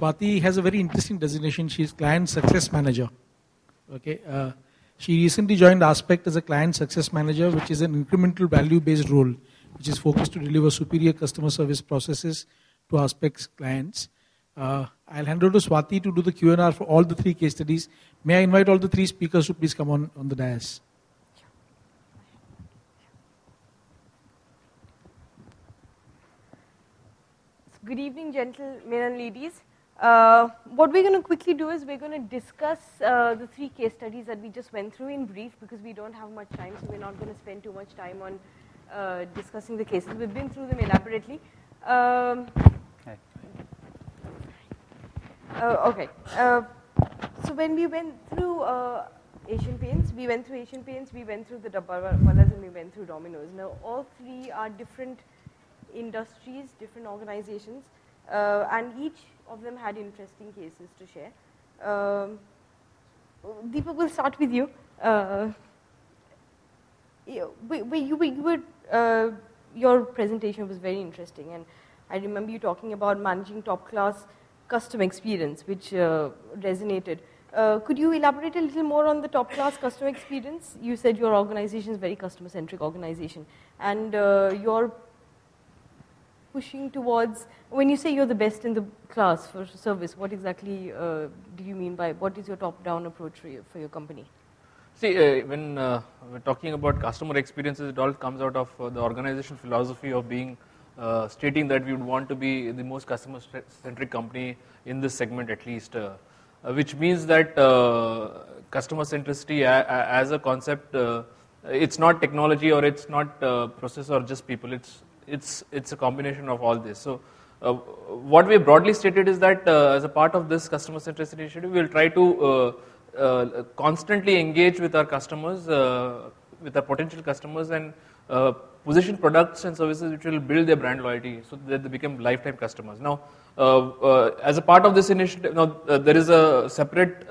Swati has a very interesting designation. She is Client Success Manager. Okay. She recently joined Aspect as a Client Success Manager, which is an incremental value-based role, which is focused to deliver superior customer service processes to Aspect's clients. I'll hand over to Swati to do the Q&R for all the 3 case studies. May I invite all the 3 speakers to please come on the dais. Good evening, gentlemen and ladies. What we're going to quickly do is we're going to discuss the 3 case studies that we just went through in brief, because we don't have much time, so we're not going to spend too much time on discussing the cases. We've been through them elaborately. Okay. So when we went through Asian Paints, we went through the Dabbawalas, and we went through Domino's. Now, all 3 are different industries, different organizations, and each of them had interesting cases to share. Deepak, we'll start with you. Your presentation was very interesting, and I remember you talking about managing top-class customer experience, which resonated. Could you elaborate a little more on the top-class customer experience? You said your organization is a very customer-centric organization, and you're pushing towards, when you say you're the best in the class for service, what exactly do you mean by, what is your top-down approach for your company? See, when we're talking about customer experiences, it all comes out of the organization philosophy of being stating that we would want to be the most customer-centric company in this segment at least, which means that customer centricity as a concept, it's not technology or it's not process or just people, it's a combination of all this. So what we broadly stated is that as a part of this customer centricity initiative, we will try to constantly engage with our customers, with our potential customers, and position products and services which will build their brand loyalty so that they become lifetime customers. Now, as a part of this initiative, now there is a separate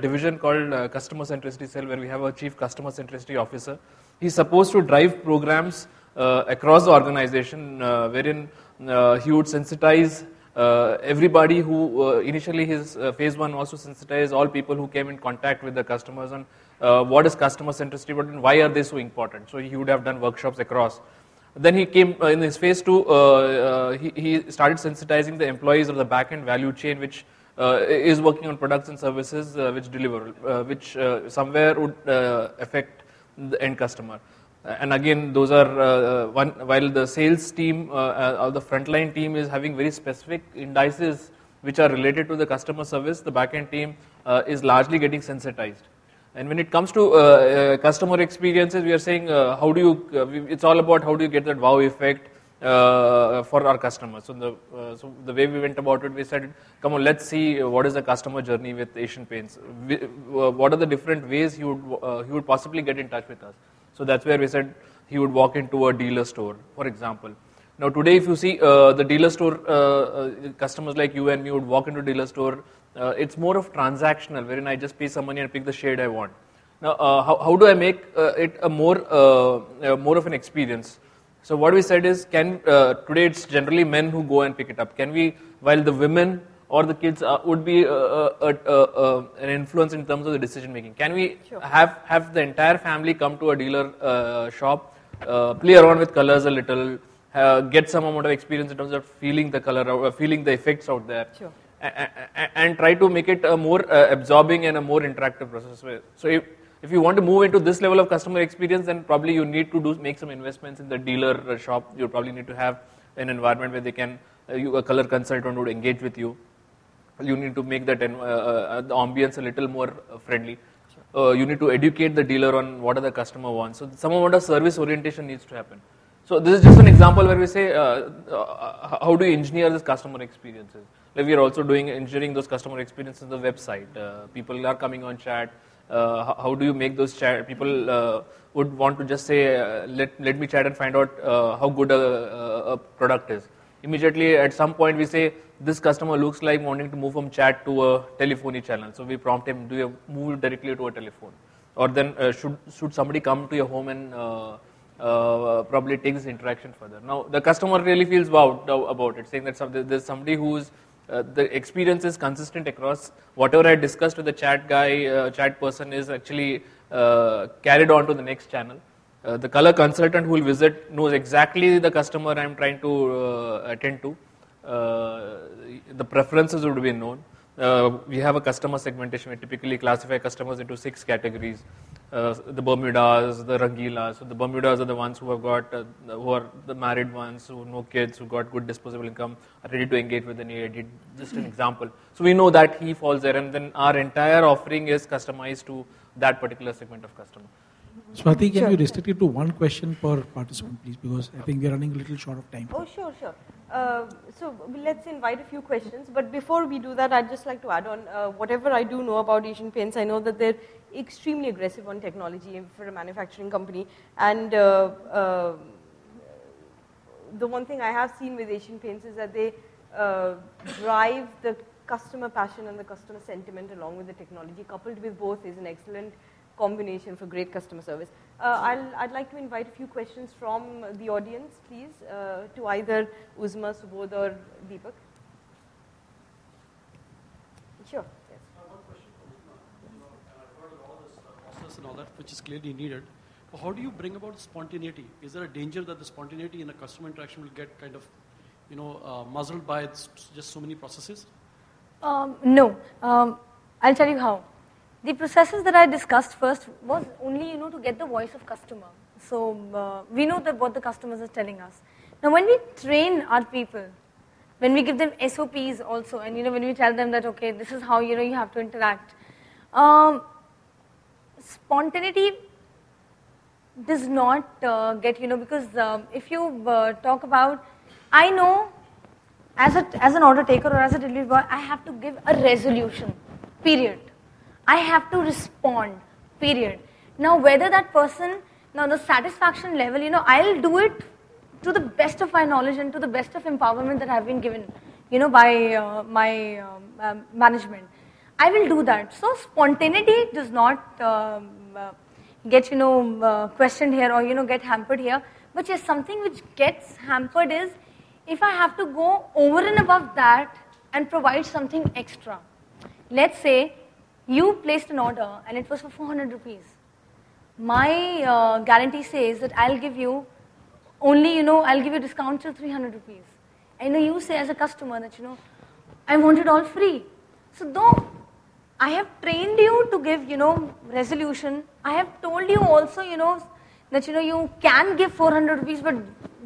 division called Customer Centricity Cell, where we have a Chief Customer Centricity Officer. He's supposed to drive programs across the organization, wherein he would sensitize everybody who initially his phase 1 also sensitized all people who came in contact with the customers on what is customer centricity and why are they so important. So he would have done workshops across. Then he came in his phase 2, he started sensitizing the employees of the back-end value chain, which is working on products and services which deliver, which somewhere would affect the end customer. And again, those are while the sales team or the frontline team is having very specific indices which are related to the customer service, the back-end team is largely getting sensitized. And when it comes to customer experiences, we are saying how do you? It's all about how do you get that wow effect for our customers. So the way we went about it, we said, come on, let's see what is the customer journey with Asian Paints. What are the different ways he would possibly get in touch with us. So that's where we said he would walk into a dealer store, for example. Now today, if you see the dealer store, customers like you and me would walk into a dealer store. It's more of transactional, wherein I just pay some money and pick the shade I want. Now, how do I make it a more of an experience? So what we said is, today it's generally men who go and pick it up. Can we, while the women or the kids would be an influence in terms of the decision making, can we have the entire family come to a dealer shop, play around with colors a little, get some amount of experience in terms of feeling the color, feeling the effects out there, and try to make it a more absorbing and a more interactive process. So if you want to move into this level of customer experience, then probably you need to make some investments in the dealer shop. You probably need to have an environment where they can, a color consultant would engage with you. You need to make that the ambience a little more friendly. You need to educate the dealer on what the customer wants. So some amount of service orientation needs to happen. So this is just an example where we say, how do you engineer this customer experiences? Like we are also engineering those customer experiences on the website. People are coming on chat. How do you make those chat? People would want to just say, let me chat and find out how good a product is. Immediately at some point we say, this customer looks like wanting to move from chat to a telephony channel. So we prompt him, do you move directly to a telephone? Or then should somebody come to your home and probably take this interaction further? Now the customer really feels wowed about it, saying that there's somebody who's the experience is consistent across whatever I discussed with the chat guy, chat person is actually carried on to the next channel. The color consultant who will visit knows exactly the customer I'm trying to attend to. The preferences would be known. We have a customer segmentation. We typically classify customers into 6 categories. The Bermudas, the Rangilas. So the Bermudas are the ones who have got, who are the married ones, who have no kids, who got good disposable income, are ready to engage with any edit. Just an example. So we know that he falls there, and then our entire offering is customized to that particular segment of customer. Swati, can you restrict it to one question per participant, please? Because I think we are running a little short of time. Oh, sure. So let's invite a few questions. But before we do that, I'd just like to add on, whatever I do know about Asian Paints, I know that they're extremely aggressive on technology for a manufacturing company. And the one thing I have seen with Asian Paints is that they drive the customer passion and the customer sentiment along with the technology. Coupled with both is an excellent combination for great customer service. I'd like to invite a few questions from the audience, please, to either Uzma, Subodh, or Deepak. Sure. Yes. One question for Uzma. I've heard all this process and all that, which is clearly needed. But how do you bring about spontaneity? Is there a danger that the spontaneity in a customer interaction will get kind of, muzzled by just so many processes? No. I'll tell you how. The processes that I discussed first was only, to get the voice of customer. So we know that what the customers are telling us. Now, when we train our people, when we give them SOPs also, and when we tell them that okay, this is how you have to interact, spontaneity does not get because if you talk about, I know as an order taker or as a delivery boy, I have to give a resolution. Period. I have to respond, period. Now, whether that person, the satisfaction level, I'll do it to the best of my knowledge and to the best of empowerment that I've been given, by my management. I will do that. So, spontaneity does not get, questioned here or, get hampered here. But yes, something which gets hampered is if I have to go over and above that and provide something extra. Let's say, you placed an order and it was for 400 rupees. My guarantee says that I'll give you only, I'll give you discount till 300 rupees. And you say as a customer that, I want it all free. So though I have trained you to give, resolution, I have told you also, that, you can give 400 rupees, but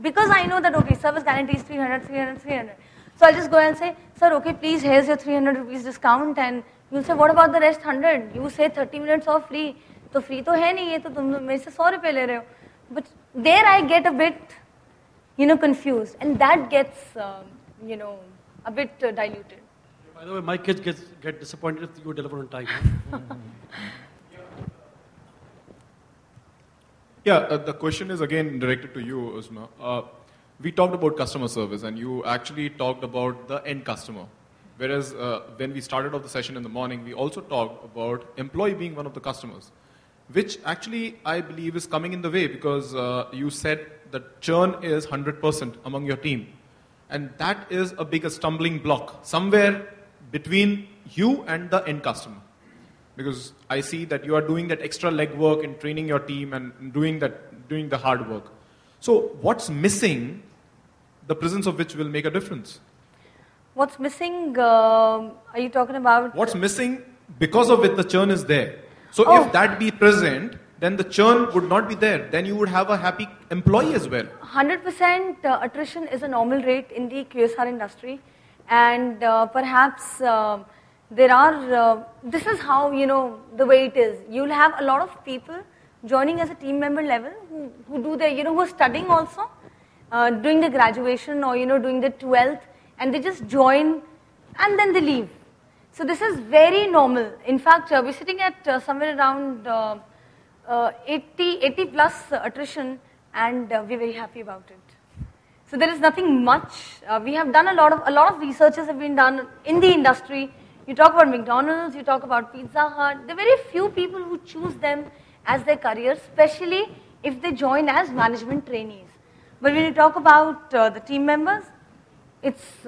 because I know that, okay, service guarantee is 300. So I'll just go and say, sir, okay, please, here's your 300 rupees discount, and you'll say, what about the rest 100? You say 30 minutes off free. So free to hai nahi, ye to tum mere se 100 rupees le rahe ho. But there I get a bit, confused, and that gets, a bit diluted. By the way, my kids get disappointed if you deliver on time. Yeah, the question is again directed to you, Uzma. We talked about customer service, and you actually talked about the end customer. Whereas when we started off the session in the morning, we also talked about employee being one of the customers, which actually I believe is coming in the way because you said that churn is 100% among your team. And that is a bigger stumbling block somewhere between you and the end customer. Because I see that you are doing that extra legwork in training your team and doing the hard work. So what's missing, the presence of which will make a difference? What's missing, are you talking about? What's missing because of which the churn is there. So if that be present, then the churn would not be there. Then you would have a happy employee as well. 100% attrition is a normal rate in the QSR industry. And perhaps there are, this is how, the way it is. You'll have a lot of people joining as a team member level who do their, who are studying also, doing the graduation or, doing the 12th, and they just join and then they leave. So this is very normal. In fact, we're sitting at somewhere around 80 plus attrition, and we're very happy about it. So there is nothing much. We have done a lot of researches have been done in the industry. You talk about McDonald's, you talk about Pizza Hut. There are very few people who choose them as their career, especially if they join as management trainees. But when you talk about the team members, it's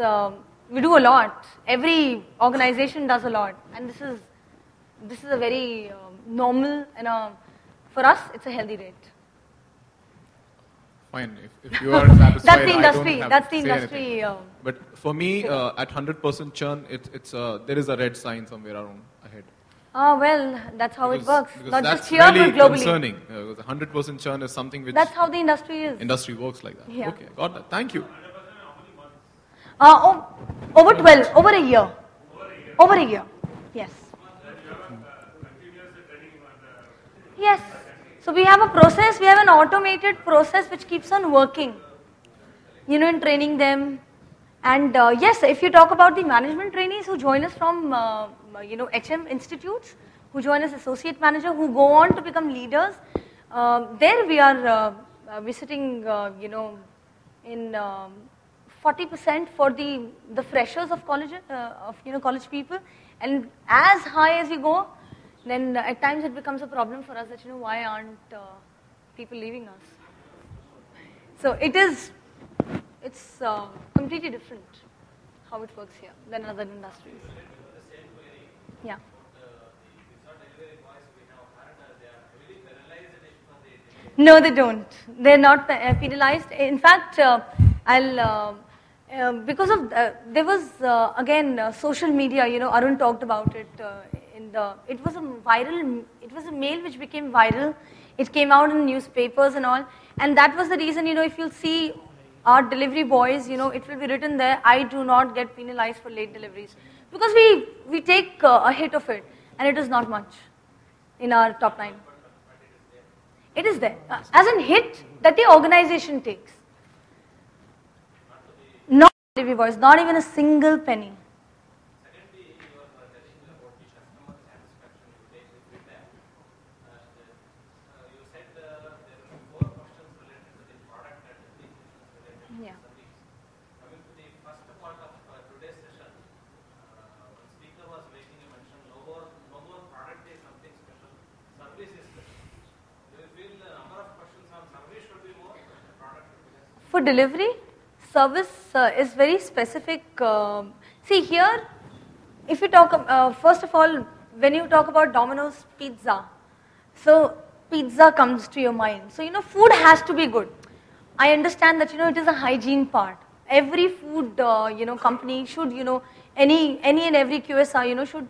We do a lot. Every organization does a lot, and this is a very normal and for us, it's a healthy rate. Fine, if you are satisfied, That's the industry. I don't have That's to the say industry. anything. But for me, at 100% churn, there is a red sign somewhere around ahead. Well, that's how it works. Because Not that's just here, really but globally. concerning. Because 100% churn is something which That's how the industry is. industry works like that. Yeah. Okay, got that. Thank you. Over 12, over a year. Over a year, yes. Yes. So we have a process, we have an automated process which keeps on working, in training them. And yes, if you talk about the management trainees who join us from, HM institutes, who join as associate manager, who go on to become leaders, there we are visiting, in 40% for the freshers of college, college people, and as high as you go, then at times it becomes a problem for us that, why aren't people leaving us? So it's completely different how it works here than in other industries. Yeah. No, they don't. They're not penalized. In fact, because of there was again social media. Arun talked about it. It was a mail which became viral. It came out in newspapers and all, and that was the reason. If you'll see our delivery boys, it will be written there. I do not get penalized for late deliveries because we take a hit of it, and it is not much in our top line. It is there as a hit that the organization takes. Not delivery boys, not even a single penny. Yeah. For delivery, service is very specific. See here, if you talk, first of all, when you talk about Domino's pizza, so pizza comes to your mind. So, food has to be good. I understand that, it is a hygiene part. Every food, company should, any and every QSR, should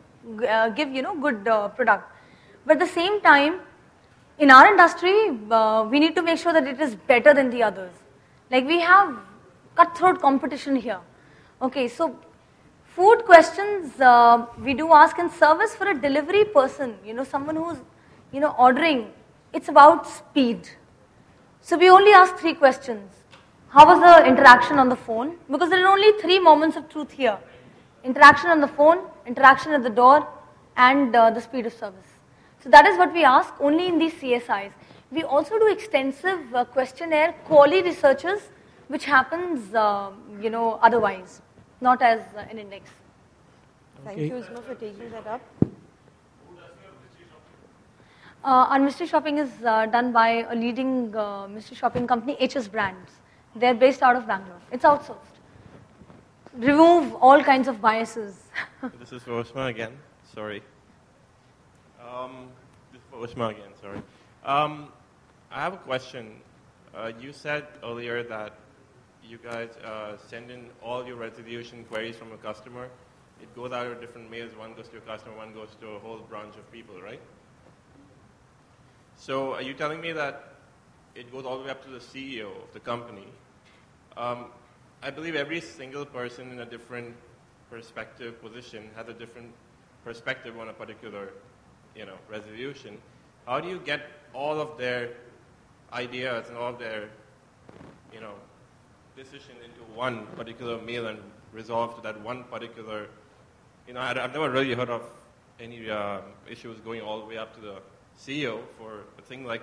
give, good product. But at the same time, in our industry, we need to make sure that it is better than the others. Like we have cutthroat competition here. Okay, so food questions we do ask in service for a delivery person, someone who's, ordering. It's about speed. So we only ask 3 questions. How was the interaction on the phone? Because there are only 3 moments of truth here. Interaction on the phone, interaction at the door, and the speed of service. So that is what we ask only in these CSIs. We also do extensive questionnaire quality researches, which happens, otherwise, not as an index. Thank you, Uzma, for taking that up. Our mystery shopping is done by a leading mystery shopping company, HS Brands. They're based out of Bangalore. It's outsourced. Remove all kinds of biases. This is for Uzma again. Sorry. This is for Uzma again. Sorry. I have a question. You said earlier that you guys send in all your resolution queries from a customer. It goes out of different mails. One goes to a customer, one goes to a whole branch of people, right? So are you telling me that it goes all the way up to the CEO of the company? I believe every single person in a different perspective position has a different perspective on a particular, resolution. How do you get all of their ideas and all of their, decision into one particular mail and resolve to that one particular, I've never really heard of any issues going all the way up to the CEO for a thing like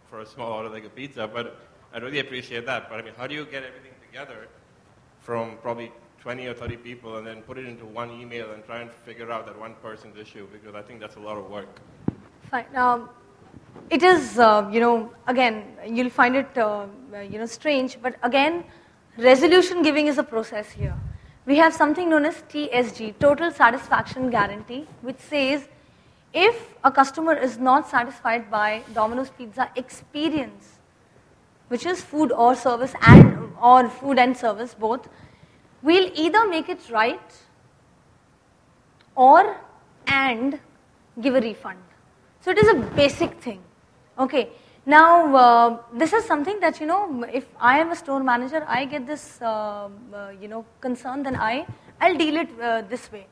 for a small order like a pizza, but I really appreciate that. But how do you get everything together from probably 20 or 30 people and then put it into one email and try and figure out that one person's issue? Because I think that's a lot of work. Fine. It is, again, you'll find it, strange, but again, resolution giving is a process here. we have something known as TSG, Total Satisfaction Guarantee, which says if a customer is not satisfied by Domino's Pizza experience, which is food or service or food and service both, we'll either make it right and give a refund. So it is a basic thing. Okay. Now, this is something that, if I am a store manager, I get this, concern, then I'll deal it this way.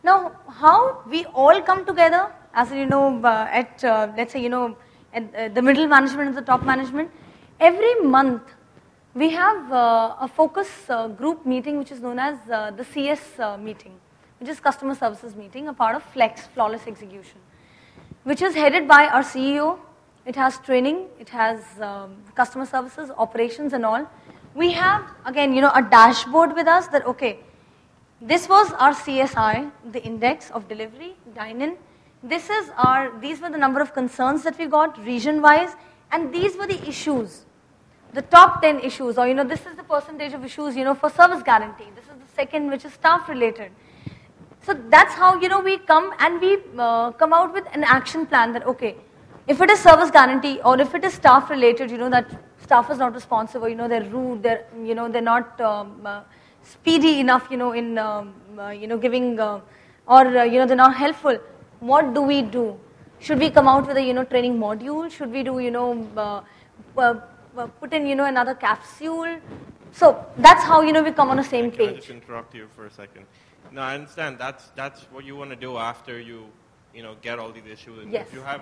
Now, how we all come together, as at, let's say, at the middle management and the top management, every month we have a focus group meeting, which is known as the CS meeting, which is customer services meeting, a part of Flex, Flawless Execution, which is headed by our CEO. It has training, it has customer services, operations and all. We have, again, a dashboard with us that, okay, this was our CSI, the index of delivery, dine-in. These were the number of concerns that we got region-wise, and these were the issues, the top 10 issues, or, this is the percentage of issues, for service guarantee. This is the second, which is staff-related. So that's how, we come and we come out with an action plan that, okay, if it is service guarantee or if it is staff related, that staff is not responsive, or they're rude, they're not speedy enough, in giving, or they're not helpful. What do we do? Should we come out with a training module? Should we do put in another capsule? So that's how we come on the same page. Can I just interrupt you for a second? No, I understand. That's what you want to do after you get all these issues. And yes. If you have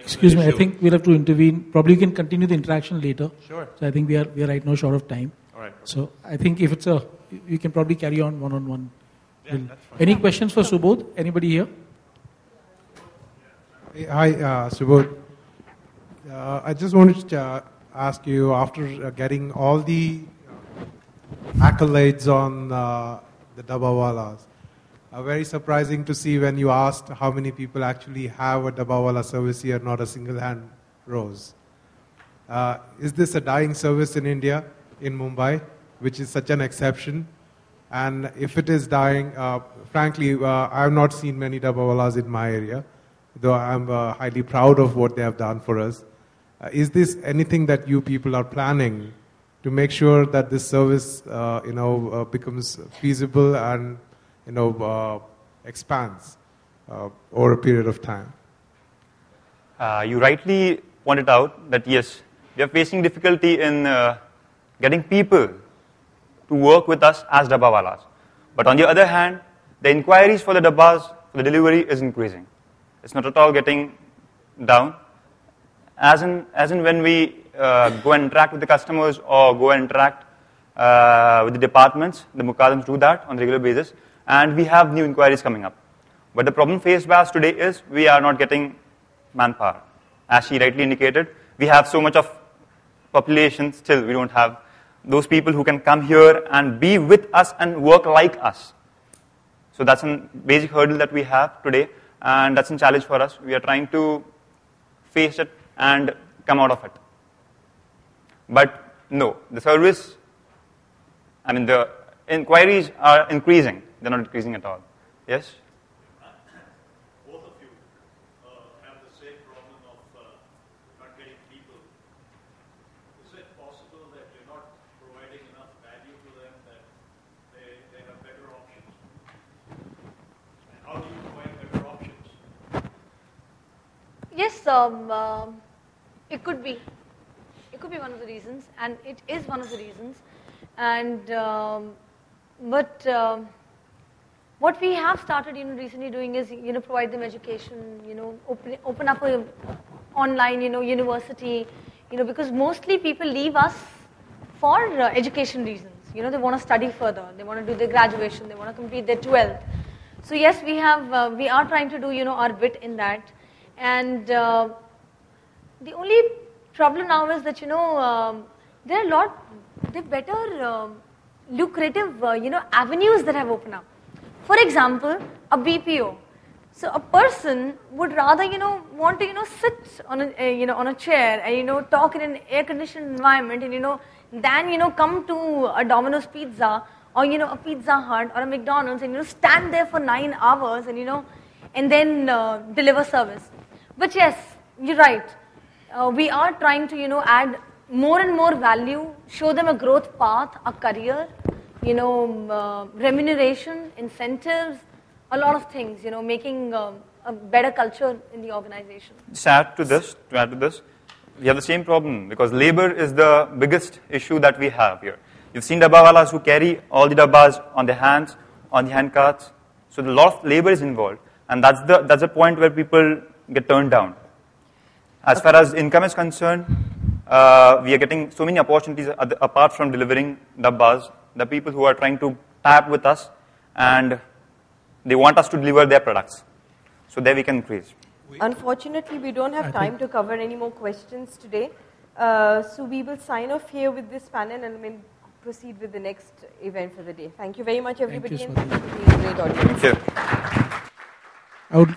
excuse me, I think we'll have to intervene. Probably you can continue the interaction later. Sure. So I think we are right now short of time. All right. So I think if you can probably carry on one-on-one. Yeah, that's fine. Any questions for Subodh? Anybody here? Hi, Subodh. I just wanted to ask you, after getting all the accolades on the Dabbawalas, very surprising to see when you asked how many people actually have a Dabbawala service here, not a single hand rose. Is this a dying service in India, in Mumbai, which is such an exception? And if it is dying, frankly, I have not seen many Dabbawalas in my area, though I'm highly proud of what they have done for us. Is this anything that you people are planning to make sure that this service, becomes feasible and expands over a period of time? You rightly pointed out that yes, we are facing difficulty in getting people to work with us as Dabbawalas. But on the other hand, the inquiries for the Dabbas, for the delivery is increasing. It's not at all getting down. As in when we go and interact with the customers or go and interact with the departments, the Muqaddams do that on a regular basis, and we have new inquiries coming up. But the problem faced by us today is we are not getting manpower. As she rightly indicated, we have so much of population, still we don't have those people who can come here and be with us and work like us. So that's a basic hurdle that we have today, and that's a challenge for us. We are trying to face it and come out of it. But no, the service, the inquiries are increasing. They're not decreasing at all. Yes? Both of you have the same problem of not getting people. Is it possible that you're not providing enough value to them that they have better options? And how do you provide better options? Yes, it could be. It could be one of the reasons, and it is one of the reasons. And but what we have started, recently doing is, provide them education. Open up a online, university. Because mostly people leave us for education reasons. They want to study further. They want to do their graduation. They want to complete their 12th. So yes, we are trying to do, our bit in that. And the only problem now is that, there are better lucrative, avenues that have opened up. For example, a BPO. So a person would rather, want to, sit on a chair and, talk in an air-conditioned environment and, than, come to a Domino's Pizza or a Pizza Hut or a McDonald's, and stand there for 9 hours and and then deliver service. But yes, you're right. We are trying to add more and more value, show them a growth path, a career, remuneration, incentives, a lot of things, making a better culture in the organization. To add to this, we have the same problem because labor is the biggest issue that we have here. You've seen dabbawalas who carry all the dabbas on their hands, on the hand carts. So a lot of labor is involved, and that's the point where people get turned down. As far as income is concerned, we are getting so many opportunities apart from delivering dabbas. The people who are trying to tap with us, and they want us to deliver their products. So there we can increase. Unfortunately, we don't have time to cover any more questions today. So we will sign off here with this panel and we'll proceed with the next event for the day. Thank you very much, everybody. Thank you, and thank you for being a great audience. Thank you. I would